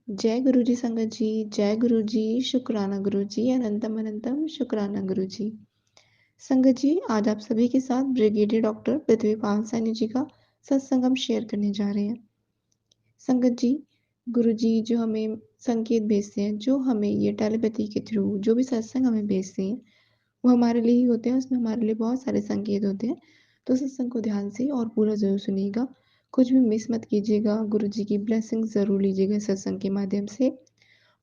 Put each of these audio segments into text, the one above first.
जय गुरु जी संगत जी, जय गुरु जी, शुक्राना गुरु जी, अनंतम अनंतम शुक्राना गुरु जी। संगत जी, आज आप सभी के साथ ब्रिगेडियर डॉक्टर पृथ्वीपाल सैनी जी का सत्संग हम शेयर करने जा रहे हैं। संगत जी, गुरु जी जो हमें संकेत भेजते हैं, जो हमें ये टेलीपैथी के थ्रू जो भी सत्संग हमें भेजते हैं, वो हमारे लिए ही होते हैं, उसमें हमारे लिए बहुत सारे संकेत होते हैं। तो सत्संग को ध्यान से और पूरा ज़रूर सुनिएगा, कुछ भी मिस मत कीजिएगा, गुरु जी की ब्लेसिंग ज़रूर लीजिएगा इस सत्संग के माध्यम से।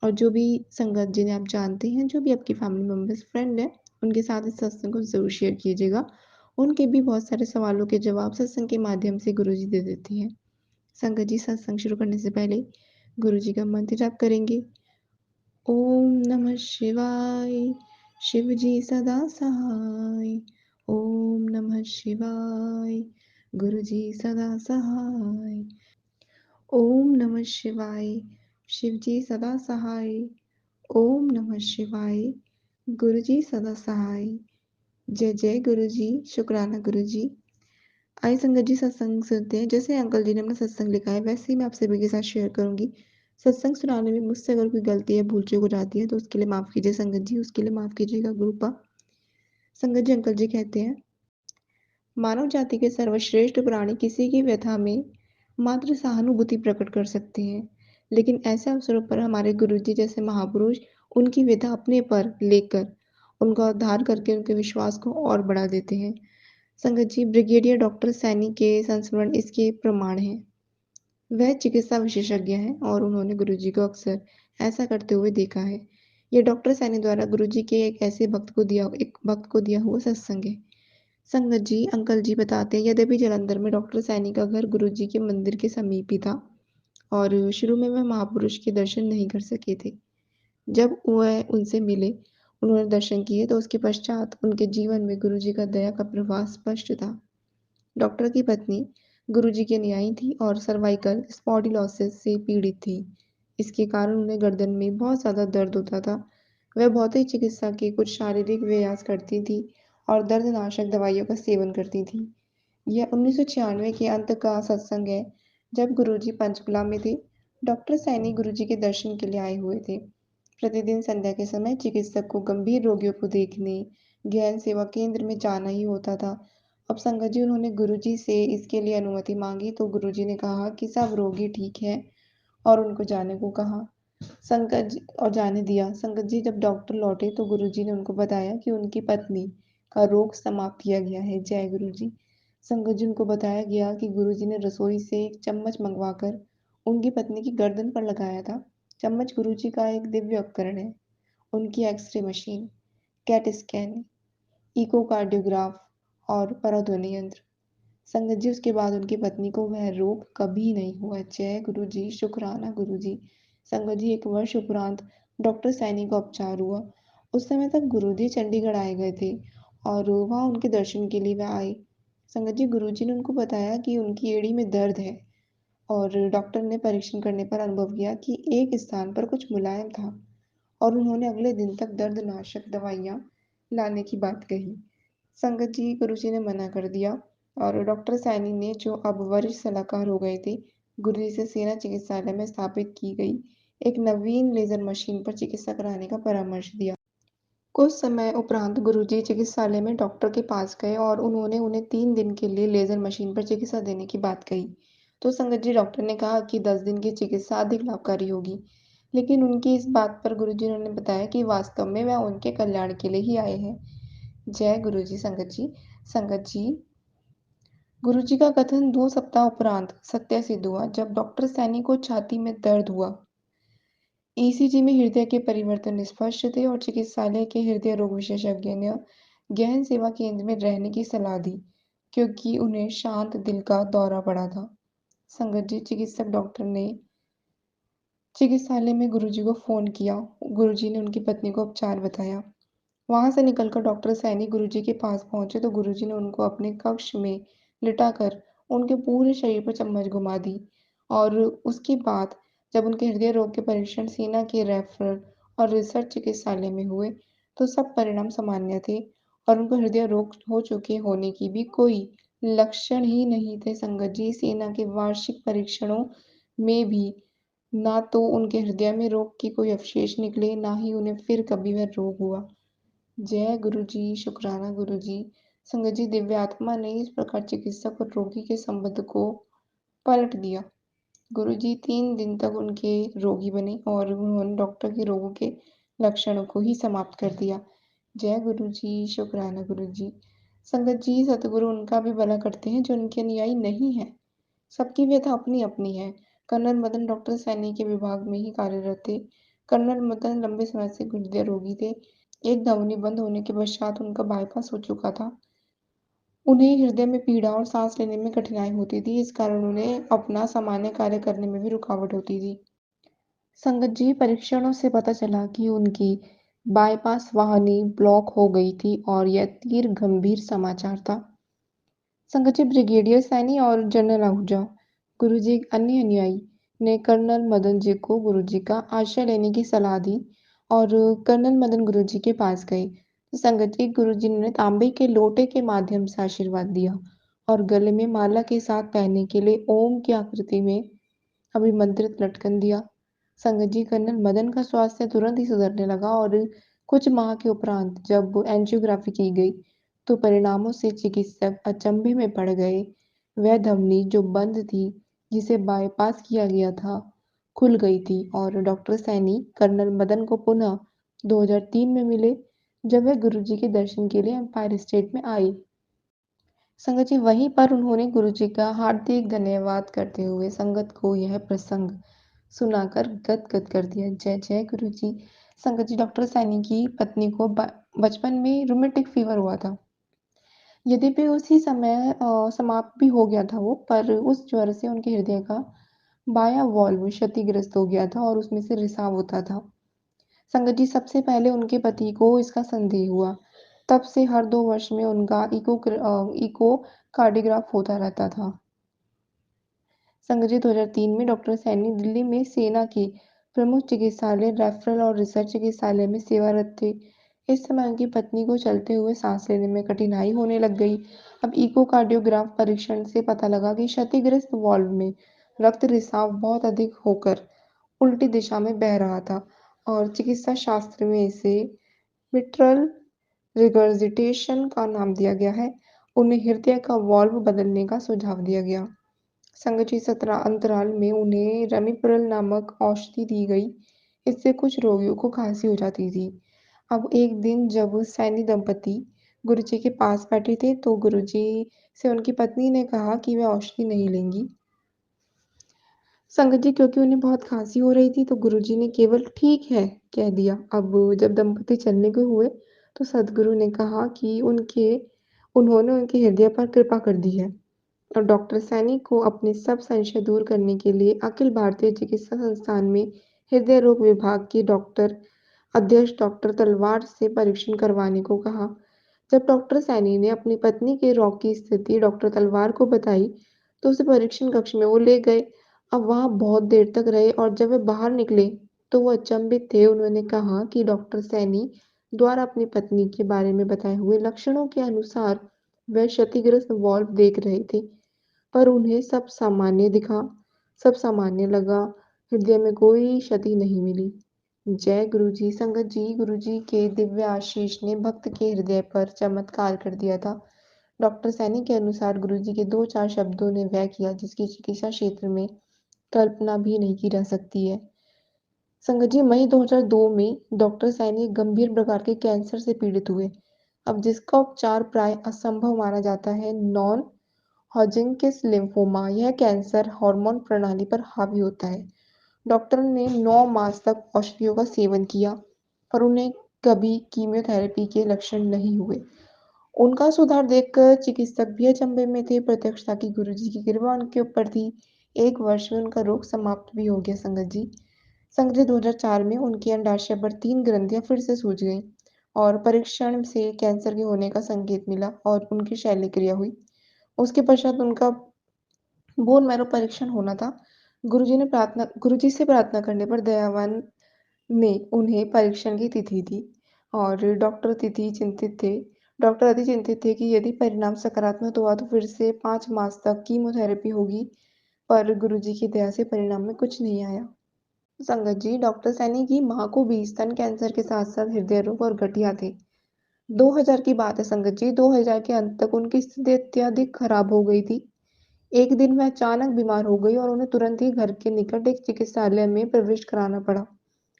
और जो भी संगत जिन्हें आप जानते हैं, जो भी आपकी फैमिली मेंबर्स, फ्रेंड हैं, उनके साथ इस सत्संग को ज़रूर शेयर कीजिएगा। उनके भी बहुत सारे सवालों के जवाब सत्संग के माध्यम से गुरुजी दे देती हैं। संगत जी, सत्संग शुरू करने से पहले गुरुजी का मंत्र जाप करेंगे। ओम नमः शिवाय, शिव जी सदा सहाय। ओम नमः शिवाय, गुरु जी सदा सहाय। ओम नमः शिवाय, शिव जी सदा सहाय। ओम नमः शिवाय, गुरु जी सदा सहाय। जय जय गुरु जी, शुक्राना गुरु जी। आइए संगत जी सत्संग सुनते हैं। जैसे अंकल जी ने अपना सत्संग लिखा है, वैसे ही मैं आप सभी के साथ शेयर करूंगी। सत्संग सुनाने में मुझसे अगर कोई गलती या भूल चूक हो जाती है तो उसके लिए माफ कीजिए संगत जी, उसके लिए माफ कीजिएगा गुरुपा। संगत जी, अंकल जी कहते हैं, मानव जाति के सर्वश्रेष्ठ प्राणी किसी की व्यथा में मात्र सहानुभूति प्रकट कर सकते हैं, लेकिन ऐसे अवसरों पर हमारे गुरुजी जैसे महापुरुष उनकी व्यथा अपने पर लेकर उनका उद्धार करके उनके विश्वास को और बढ़ा देते हैं। संगत जी, ब्रिगेडियर डॉक्टर सैनी के संस्मरण इसके प्रमाण हैं। वह चिकित्सा विशेषज्ञ हैं और उन्होंने गुरुजी को अक्सर ऐसा करते हुए देखा है। ये डॉक्टर सैनी द्वारा गुरुजी के एक भक्त को दिया हुआ सत्संग है। संगत जी, अंकल जी बताते हैं, यद्यपि जालंधर में डॉक्टर सैनी का घर गुरुजी के मंदिर के समीप ही था और शुरू में वह महापुरुष के दर्शन नहीं कर सके थे। जब वह उनसे मिले, उन्होंने दर्शन किए तो उसके पश्चात उनके जीवन में गुरुजी का दया का प्रवाह स्पष्ट था। डॉक्टर की पत्नी गुरुजी की अनुयायी थी और सर्वाइकल स्पॉन्डिलोसिस से पीड़ित थी। इसके कारण उन्हें गर्दन में बहुत ज़्यादा दर्द होता था। वह भौतिक चिकित्सा के कुछ शारीरिक प्रयास करती थी और दर्दनाशक दवाइयों का सेवन करती थी। यह 1996 के अंत का सत्संग है, जब गुरुजी पंचकुला में थे। डॉक्टर सैनी गुरुजी के दर्शन के लिए आए हुए थे। प्रतिदिन संध्या के समय चिकित्सक को गंभीर रोगियों को देखने गहन सेवा केंद्र में जाना ही होता था। अब संगत जी, उन्होंने गुरुजी से इसके लिए अनुमति मांगी तो गुरुजी ने कहा कि सब रोगी ठीक है और उनको जाने को कहा। संगत जी और जाने दिया। संगत जी, जब डॉक्टर लौटे तो गुरुजी ने उनको बताया कि उनकी पत्नी का रोग समाप्त किया गया है। जय गुरु जी। संगत जी, उनको बताया गया कि गुरुजी ने रसोई से एक चम्मच मंगवाकर उनकी पत्नी की गर्दन पर लगाया था। चम्मच गुरुजी का एक दिव्य उपकरण है। उनकी एक्सरे मशीन, कैट स्कैन, इकोकार्डियोग्राफ और पराध्वनि यंत्र। संगत जी, उसके बाद उनकी पत्नी को वह रोग कभी नहीं हुआ। जय गुरु जी, शुक्राना गुरु जी। संगत जी, 1 वर्ष उपरांत डॉक्टर सैनी का उपचार हुआ। उस समय तक गुरु जी चंडीगढ़ आए गए थे और वहाँ उनके दर्शन के लिए वह आए। संगत जी, गुरु जी ने उनको बताया कि उनकी एड़ी में दर्द है और डॉक्टर ने परीक्षण करने पर अनुभव किया कि एक स्थान पर कुछ मुलायम था और उन्होंने अगले दिन तक दर्दनाशक दवाइयाँ लाने की बात कही। संगत जी, गुरुजी ने मना कर दिया और डॉक्टर सैनी ने, जो अब वरिष्ठ सलाहकार हो गए थे, गुरुजी से सेना चिकित्सालय में स्थापित की गई एक नवीन लेजर मशीन पर चिकित्सा कराने का परामर्श दिया। कुछ समय उपरांत गुरुजी चिकित्सालय में डॉक्टर के पास गए और उन्होंने उन्हें 3 दिन के लिए लेजर मशीन पर चिकित्सा देने की बात कही। तो संगत जी, डॉक्टर ने कहा कि 10 दिन की चिकित्सा अधिक लाभकारी होगी, लेकिन उनकी इस बात पर गुरुजी ने बताया कि वास्तव में वह उनके कल्याण के लिए ही आए हैं। जय गुरु जी। संगत जी, संगत जी, गुरुजी का कथन 2 सप्ताह उपरांत सत्य सिद्ध हुआ, जब डॉक्टर सैनी को छाती में दर्द हुआ। ईसीजी में हृदय के परिवर्तन स्पष्ट थे और चिकित्सालय के हृदय रोग विशेषज्ञ ने गहन सेवा केंद्र में रहने की सलाह दी, क्योंकि उन्हें शांत दिल का दौरा पड़ा था। संगत जी, चिकित्सक डॉक्टर ने चिकित्सालय में गुरुजी को फोन किया। गुरुजी ने उनकी पत्नी को उपचार बताया। वहां से निकलकर डॉक्टर सैनी गुरुजी के पास पहुंचे तो गुरुजी ने उनको अपने कक्ष में लिटाकर उनके पूरे शरीर पर चम्मच घुमा दी और उसके बाद जब उनके हृदय रोग के परीक्षण सेना के रेफरल और रिसर्च चिकित्सालय में हुए तो सब परिणाम सामान्य थे और उनको हृदय रोग हो चुके होने की भी कोई लक्षण ही नहीं थे। संगत जी, सेना के वार्षिक परीक्षणों में भी ना तो उनके हृदय में रोग के कोई अवशेष निकले, ना ही उन्हें फिर कभी वह रोग हुआ। जय गुरु जी, शुक्राना गुरु जी। संगत जी, दिव्य आत्मा ने इस प्रकार चिकित्सक और रोगी के संबंध को पलट दिया। गुरुजी 3 दिन तक उनके रोगी बने और उन्होंने डॉक्टर के रोगों के लक्षणों को ही समाप्त कर दिया। जय गुरु जी, शुक्राना गुरु जी। संगत जी, सतगुरु उनका भी भला करते हैं जो उनके अनुयायी नहीं है। सबकी व्यथा अपनी-अपनी है। कर्नल मदन डॉक्टर सैनी के विभाग में ही कार्यरत थे। कर्नल मदन लंबे समय से हृदय रोगी थे। एक धमनी बंद होने के पश्चात उनका बाईपास हो चुका था। उन्हें हृदय में पीड़ा और सांस लेने में कठिनाई होती थी। इस कारण उन्हें अपना सामान्य कार्य करने में भी रुकावट होती थी। संगत जी, परीक्षणों से पता चला कि उनकी बाईपास वाहिनी ब्लॉक हो गई थी और यह तीव्र गंभीर समाचार था। संगत जी, ब्रिगेडियर सैनी और जनरल आहूजा, गुरुजी एक अन्य अनुयायी, ने कर्नल मदन जी को गुरुजी का आश्रय लेने की सलाह दी और कर्नल मदन गुरुजी के पास गए। तो संगत जी, गुरुजी ने तांबे के लोटे के माध्यम से आशीर्वाद दिया और गले में माला के साथ पहनने के लिए ओम की आकृति में अभिमंत्रित लटकन दिया। संगत जी, कर्नल मदन का स्वास्थ्य तुरंत ही सुधरने लगा और कुछ माह के उपरांत जब एंजियोग्राफी की गई तो परिणामों से चिकित्सक अचंभे में पड़ गए। वह धमनी जो बंद थी, जिसे बाईपास किया गया था, खुल गई थी और डॉक्टर सैनी कर्नल मदन को पुनः 2003 में मिले, जब वह गुरुजी के दर्शन के लिए एम्पायर स्टेट में आए। संगत जी, वहीं पर उन्होंने गुरुजी का हार्दिक धन्यवाद करते हुए संगत को यह प्रसंग सुनाकर गदगद कर दिया। जय जय गुरु जी। संगत जी, डॉक्टर सैनी की पत्नी को बचपन में रूमेटिक फीवर हुआ था। यद्यपि उसी समय समाप्त भी हो गया था वो, पर उस ज्वर से उनके हृदय का बायां वाल्व क्षतिग्रस्त हो गया था और उसमें से रिसाव होता था। संगत जी, सबसे पहले उनके पति को इसका संदेह हुआ। तब से हर 2 वर्ष में उनका इकोकार्डियोग्राफ होता रहता था। संगत जी, 2003 में डॉक्टर सैनी दिल्ली में सेना के प्रमुख चिकित्सालय रेफरल और रिसर्च चिकित्सालय में सेवारत थे। इस समय उनकी पत्नी को चलते हुए सांस लेने में कठिनाई होने लग गई। अब इकोकार्डियोग्राफ परीक्षण से पता लगा कि क्षतिग्रस्त वाल्व में रक्त रिसाव बहुत अधिक होकर उल्टी दिशा में बह रहा था और चिकित्सा शास्त्र में इसे मिट्रल रिगर्जिटेशन का नाम दिया गया है। उन्हें हृदय का वाल्व बदलने का सुझाव दिया गया। संगठित सत्र अंतराल में उन्हें रेमिप्रिल नामक औषधि दी गई। इससे कुछ रोगियों को खांसी हो जाती थी। अब एक दिन जब सैनी दंपति गुरुजी के पास बैठे थे तो गुरुजी से उनकी पत्नी ने कहा कि वे औषधि नहीं लेंगी। संगत जी, क्योंकि उन्हें बहुत खांसी हो रही थी तो गुरुजी ने केवल ठीक है कह दिया। अब जब दंपति चलने को हुए तो सदगुरु ने कहा कि उन्होंने उनके हृदय पर कृपा कर दी है और डॉक्टर सैनी को अपने सब संशय दूर करने के लिए अखिल भारतीय चिकित्सा संस्थान में हृदय रोग विभाग के अध्यक्ष डॉक्टर तलवार से परीक्षण करवाने को कहा। जब डॉक्टर सैनी ने अपनी पत्नी के रोग की स्थिति डॉक्टर तलवार को बताई तो उसे परीक्षण कक्ष में वो ले गए। अब वहां बहुत देर तक रहे और जब वे बाहर निकले तो वो अचंभित थे। उन्होंने कहा कि डॉक्टर सैनी द्वारा अपनी पत्नी के बारे में बताए हुए लक्षणों के अनुसार वह क्षतिग्रस्त वाल्व देख रहे थे, पर उन्हें सब सामान्य लगा। हृदय में कोई क्षति नहीं मिली। जय गुरु जी। संगत जी, गुरु जी के दिव्य आशीष ने भक्त के हृदय पर चमत्कार कर दिया था। डॉक्टर सैनी के अनुसार गुरु जी के 2-4 शब्दों ने वह किया जिसकी चिकित्सा क्षेत्र में कल्पना भी नहीं की जा सकती है। संगत जी, मई 2002 में डॉक्टर सैनी एक गंभीर प्रकार के कैंसर से पीड़ित हुए। अब जिसका उपचार प्राय असंभव माना जाता है, नॉन हॉजिंकिन्स लिम्फोमा। यह कैंसर हार्मोन प्रणाली पर हावी होता है। डॉक्टर ने 9 मास तक औषधियों का सेवन किया पर उन्हें कभी कीमोथेरेपी के लक्षण नहीं हुए। उनका सुधार देखकर चिकित्सक भी अचंभे में थे। प्रत्यक्ष था कि गुरुजी की कृपा उनके ऊपर थी। 1 वर्ष में उनका रोग समाप्त भी हो गया। संगत जी, 2004 में उनके अंडाशय पर 3 ग्रंथियां फिर से सूज गईं और परीक्षण से कैंसर के होने का संकेत मिला और उनकी शल्यक्रिया हुई। उसके पश्चात उनका बोन मैरो परीक्षण होना था। गुरुजी से प्रार्थना करने पर दयावान ने उन्हें परीक्षण की तिथि दी और डॉक्टर अति चिंतित थे कि यदि परिणाम सकारात्मक हुआ तो फिर से 5 मास तक कीमोथेरेपी होगी, पर गुरुजी की दया से परिणाम में कुछ नहीं आया। संगत जी, डॉक्टर सैनी की मां को भी स्तन कैंसर के साथ साथ हृदय रोग और गठिया थे। 2000 की बात है संगत जी, 2000 के अंत तक उनकी स्थिति अत्यधिक खराब हो गई थी। एक दिन वह अचानक बीमार हो गई और उन्हें तुरंत ही घर के निकट एक चिकित्सालय में प्रविष्ट कराना पड़ा।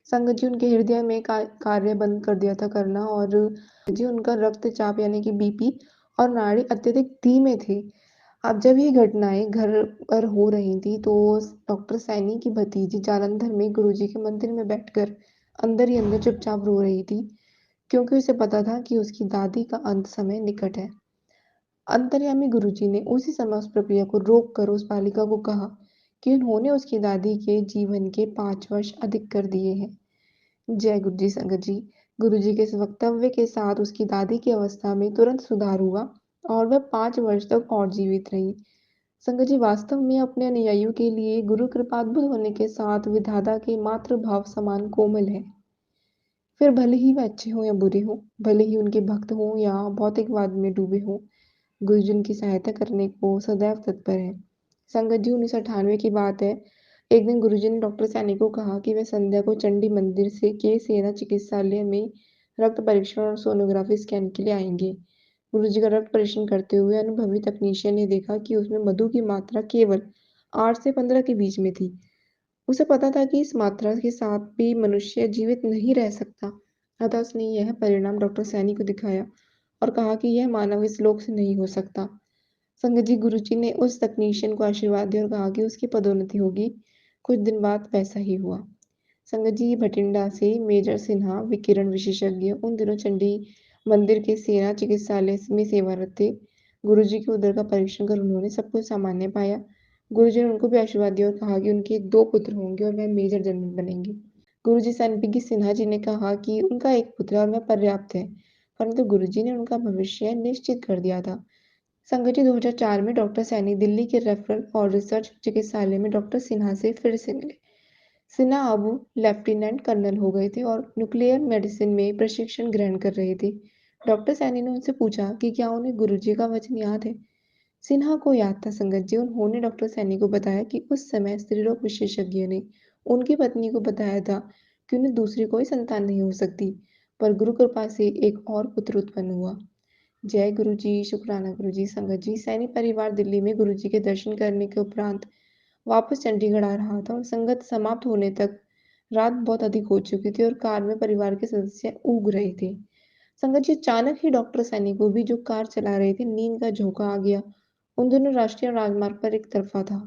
संगत जी, उनके हृदय में कार्य बंद कर दिया था करना, और जी उनका रक्तचाप यानी कि बीपी और नाड़ी अत्यधिक धीमे थे। अब जब ये घटनाएँ घर पर हो रही थी, तो डॉक्टर सैनी की भतीजी जालंधर में गुरुजी के मंदिर में बैठकर अंदर ही अंदर चुपचाप रो रही थी, क्योंकि उसे पता था कि उसकी दादी का अंत समय निकट है। अंतर्यामी गुरुजी ने उसी समय उस प्रक्रिया को रोक कर उस बालिका को कहा कि उन्होंने उसकी दादी के जीवन के 5 वर्ष अधिक कर दिए हैं। जय गुरु जी संगत जी। गुरु जी के इस वक्तव्य के साथ उसकी दादी की अवस्था में तुरंत सुधार हुआ और वह 5 वर्ष तक और जीवित रही। संगत जी, वास्तव में अपने अनुयायियों के लिए गुरु कृपा अद्भुत होने के साथ विधाता के मातृ भाव समान कोमल है। फिर भले ही वह अच्छे हों या बुरे हों, भले ही उनके भक्त हों या भौतिकवाद में डूबे हों, गुरु जी उनकी सहायता करने को सदैव तत्पर हैं। संगत जी, 1998 की बात है। एक दिन गुरु जी ने डॉक्टर सैनी को कहा कि वे संध्या को चंडी मंदिर से के सेना चिकित्सालय में रक्त परीक्षण और सोनोग्राफी स्कैन के लिए आएंगे। गुरु जी का रक्त परीक्षण करते हुए अनुभवी तकनीशियन ने देखा कि उसमें मधु की मात्रा केवल 8 से 15 के बीच में थी। उसे पता था कि इस मात्रा के साथ भी मनुष्य जीवित नहीं रह सकता। अतः उसने यह परिणाम डॉक्टर सैनी को दिखाया और कहा कि यह मानव इस लोक से नहीं हो सकता। संगत जी, गुरुजी ने उस तकनीशियन को आशीर्वाद दिया और कहा कि उसकी पदोन्नति होगी। कुछ दिन बाद वैसा ही हुआ। संगत जी, भटिंडा से मेजर सिन्हा विकिरण विशेषज्ञ उन दिनों चंडी मंदिर के सेना चिकित्सालय में सेवारत थे। गुरुजी के उदर का परीक्षण कर उन्होंने सब कुछ सामान्य पाया। गुरुजी ने उनको भी आशीर्वाद दिया और कहा कि उनके 2 पुत्र होंगे और वह मेजर जनरल बनेंगे। गुरुजी से अनभिज्ञ सिन्हा जी ने कहा कि उनका एक पुत्र है और वह पर्याप्त है, परंतु गुरुजी ने उनका भविष्य निश्चित कर दिया था। संगठित 2004 में डॉक्टर सैनी दिल्ली के रेफरल और रिसर्च चिकित्सालय में डॉक्टर सिन्हा से फिर से मिले। सिन्हा अब लेफ्टिनेंट कर्नल हो गए थे और न्यूक्लियर मेडिसिन में प्रशिक्षण ग्रहण कर रहे थे। डॉक्टर सैनी ने उनसे पूछा कि क्या उन्हें गुरुजी का वचन याद है। सिन्हा को याद था संगत जी। उन्होंने डॉक्टर सैनी को बताया कि उस समय स्त्रीरोग विशेषज्ञ ने उनकी पत्नी को बताया था कि उन्हें दूसरी कोई संतान नहीं हो सकती, पर गुरु कृपा से एक और पुत्र उत्पन्न हुआ। जय गुरु जी, शुक्राना गुरु जी। संगत जी, सैनी परिवार दिल्ली में गुरु जी के दर्शन करने के उपरांत वापस चंडीगढ़ आ रहा था और संगत समाप्त होने तक रात बहुत अधिक हो चुकी थी और कार में परिवार के सदस्य ऊँघ रहे थे। संगत जी, अचानक ही डॉक्टर सैनी को भी, जो कार चला रहे थे, नींद का झोंका आ गया। उन दोनों राष्ट्रीय राजमार्ग पर एक तरफा था।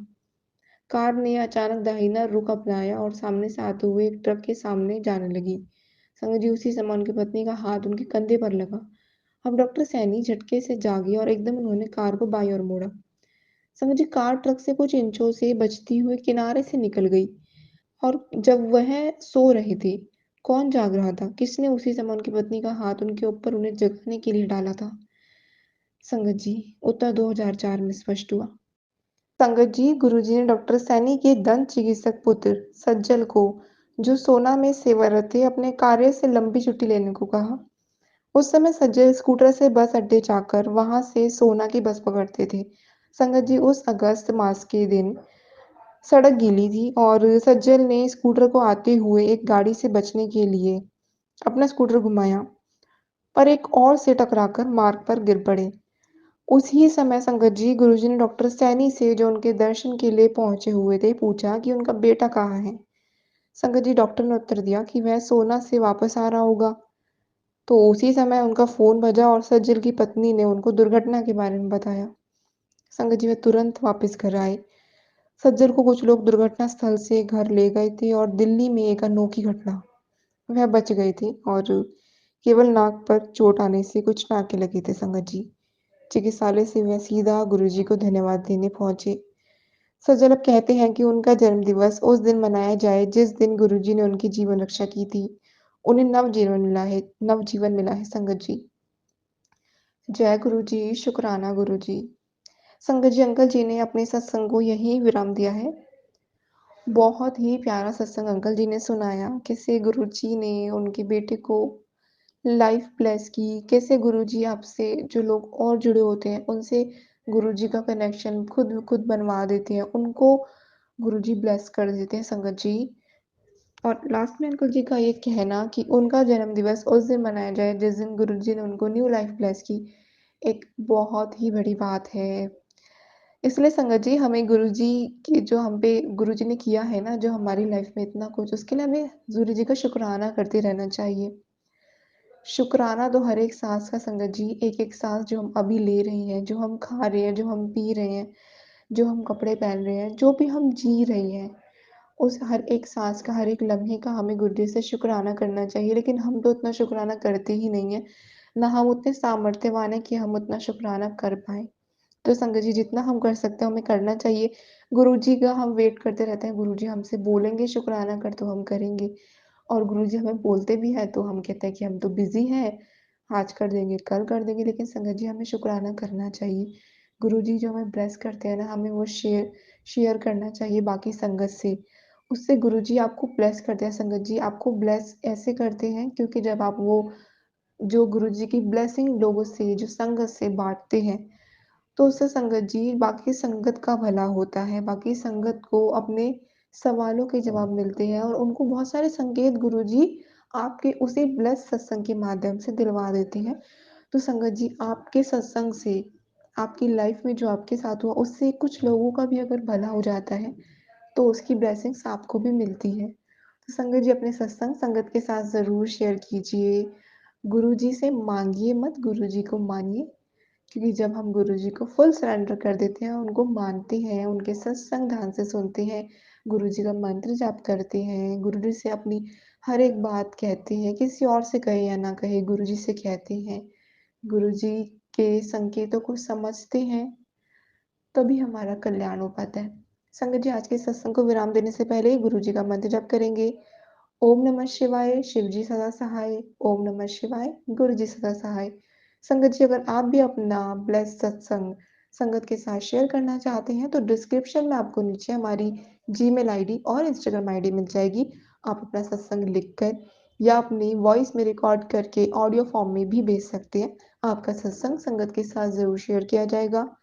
कार ने अचानक दाहिना रुख अपनाया और सामने से आते हुए एक ट्रक के सामने जाने लगी। संगत जी, उसी समय उनकी पत्नी का हाथ उनके कंधे पर लगा। अब डॉक्टर सैनी झटके से जागे और एकदम उन्होंने कार को बाईं ओर मोड़ा। समझ लीजिए कार ट्रक से कुछ इंचों से बचती हुई किनारे से निकल गई। और जब वह सो रहे थे, कौन जाग रहा था? किसने उसी समय उनकी पत्नी का हाथ उनके ऊपर उन्हें जगाने के लिए डाला था? संगत जी, उत्तर 2004 में स्पष्ट हुआ। संगत जी, गुरुजी ने डॉक्टर सैनी के दंत चिकित्सक पुत्र सज्जल को, जो सोना में सेवारत थे, अपने कार्य से लंबी छुट्टी लेने को कहा। उस समय सज्जल स्कूटर से बस अड्डे जाकर वहां से सोना की बस पकड़ते थे। संगत जी, उस अगस्त मास के दिन सड़क गीली थी और सज्जल ने स्कूटर को आते हुए एक गाड़ी से बचने के लिए अपना स्कूटर घुमाया, पर एक और से टकराकर मार्ग पर गिर पड़े। उसी समय संगत जी, गुरुजी ने डॉक्टर सैनी से, जो उनके दर्शन के लिए पहुंचे हुए थे, पूछा कि उनका बेटा कहाँ है। संगत जी, डॉक्टर ने उत्तर दिया कि वह सोना से वापस आ रहा होगा। तो उसी समय उनका फोन बजा और सज्जल की पत्नी ने उनको दुर्घटना के बारे में बताया। संगत जी, वे तुरंत वापस घर आए। सज्जल को कुछ लोग दुर्घटना स्थल से घर ले गए थे और दिल्ली में एक अनोखी घटना, वह बच गए थे और केवल नाक पर चोट आने से कुछ टाँके लगे थे। संगत जी, चिकित्सालय से वह सीधा गुरुजी को धन्यवाद देने पहुंचे। सज्जल अब कहते हैं कि उनका जन्मदिवस उस दिन मनाया जाए जिस दिन गुरुजी ने उनकी जीवन रक्षा की थी। उन्हें नवजीवन मिला है संगत जी। जय गुरु जी, शुक्राना गुरु जी। संगत जी, अंकल जी ने अपने सत्संग को यहीं विराम दिया है। बहुत ही प्यारा सत्संग अंकल जी ने सुनाया, कैसे गुरु जी ने उनके बेटे को लाइफ ब्लेस की, कैसे गुरु जी आपसे जो लोग और जुड़े होते हैं उनसे गुरु जी का कनेक्शन खुद खुद बनवा देते हैं, उनको गुरु जी ब्लेस कर देते हैं। संगत जी, और लास्ट में अंकल जी का ये कहना कि उनका जन्मदिवस उस दिन मनाया जाए जिस दिन गुरुजी ने उनको न्यू लाइफ ब्लेस की, एक बहुत ही बड़ी बात है। इसलिए संगत जी हमें गुरुजी की जो हम पे गुरुजी ने किया है ना, जो हमारी लाइफ में इतना कुछ, उसके लिए हमें गुरुजी का शुकराना करते रहना चाहिए। शुकराना तो हर एक साँस का संगत जी, एक-एक साँस जो हम अभी ले रहे हैं, जो हम खा रहे हैं, जो हम पी रहे हैं, जो हम कपड़े पहन रहे हैं, जो भी हम जी रहे हैं, उस हर एक साँस का, हर एक लम्हे का हमें गुरुजी से शुकराना करना चाहिए। लेकिन हम तो उतना शुकराना करते ही नहीं हैं, ना हम उतने सामर्थ्यवान हैं कि हम उतना शुकराना कर पाएँ। तो संगत जी जितना हम कर सकते हैं हमें करना चाहिए। गुरुजी का हम वेट करते रहते हैं, गुरुजी हमसे बोलेंगे शुकराना कर तो हम करेंगे और गुरुजी हमें बोलते भी हैं तो हम कहते हैं कि हम तो बिज़ी हैं, आज कर देंगे, कल कर देंगे, लेकिन संगत जी हमें शुकराना करना चाहिए। गुरुजी जो हमें ब्लेस करते हैं ना, हमें वो शेयर शेयर करना चाहिए बाकी संगत से। उससे गुरुजी आपको ब्लेस करते हैं संगत जी, आपको ब्लेस ऐसे करते हैं क्योंकि जब आप वो जो गुरुजी की ब्लेसिंग लोगों से, जो संगत से बाँटते हैं, तो उससे संगत जी बाकी संगत का भला होता है, बाकी संगत को अपने सवालों के जवाब मिलते हैं और उनको बहुत सारे संकेत गुरुजी आपके उसी ब्लेस सत्संग के माध्यम से दिलवा देते हैं। तो संगत जी आपके सत्संग से, आपकी लाइफ में जो आपके साथ हुआ उससे कुछ लोगों का भी अगर भला हो जाता है, तो उसकी ब्लेसिंग्स आपको भी मिलती है। तो संगत जी अपने सत्संग संगत के साथ ज़रूर शेयर कीजिए। गुरुजी से माँगिए मत, गुरुजी को मानिए। क्योंकि जब हम गुरुजी को फुल सरेंडर कर देते हैं, उनको मानते हैं, उनके सत्संग ध्यान से सुनते हैं, गुरुजी का मंत्र जाप करते हैं, गुरुजी से अपनी हर एक बात कहते हैं, किसी और से कहे या ना कहे, गुरुजी से कहते हैं, गुरुजी के संकेतों को समझते हैं, तभी हमारा कल्याण हो पाता है। संगत जी आज के सत्संग को विराम देने से पहले गुरुजी का मंत्र जाप करेंगे। ओम नमः शिवाय, शिव जी सदा सहाय। ओम नमः शिवाय, गुरु जी सदा सहाय। संगत जी अगर आप भी अपना ब्लेस्ड सत्संग संगत के साथ शेयर करना चाहते हैं तो डिस्क्रिप्शन में आपको नीचे हमारी जीमेल आईडी और इंस्टाग्राम आईडी मिल जाएगी। आप अपना सत्संग लिखकर या अपनी वॉइस में रिकॉर्ड करके ऑडियो फॉर्म में भी भेज सकते हैं। आपका सत्संग संगत के साथ ज़रूर शेयर किया जाएगा।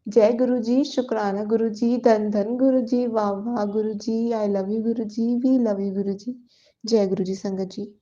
जय गुरु जी, शुक्राना गुरु जी, धन धन गुरु जी, वाह वाह गुरु जी, I love you Guru ji, we love you गुरु जी। जय गुरु जी संगत जी।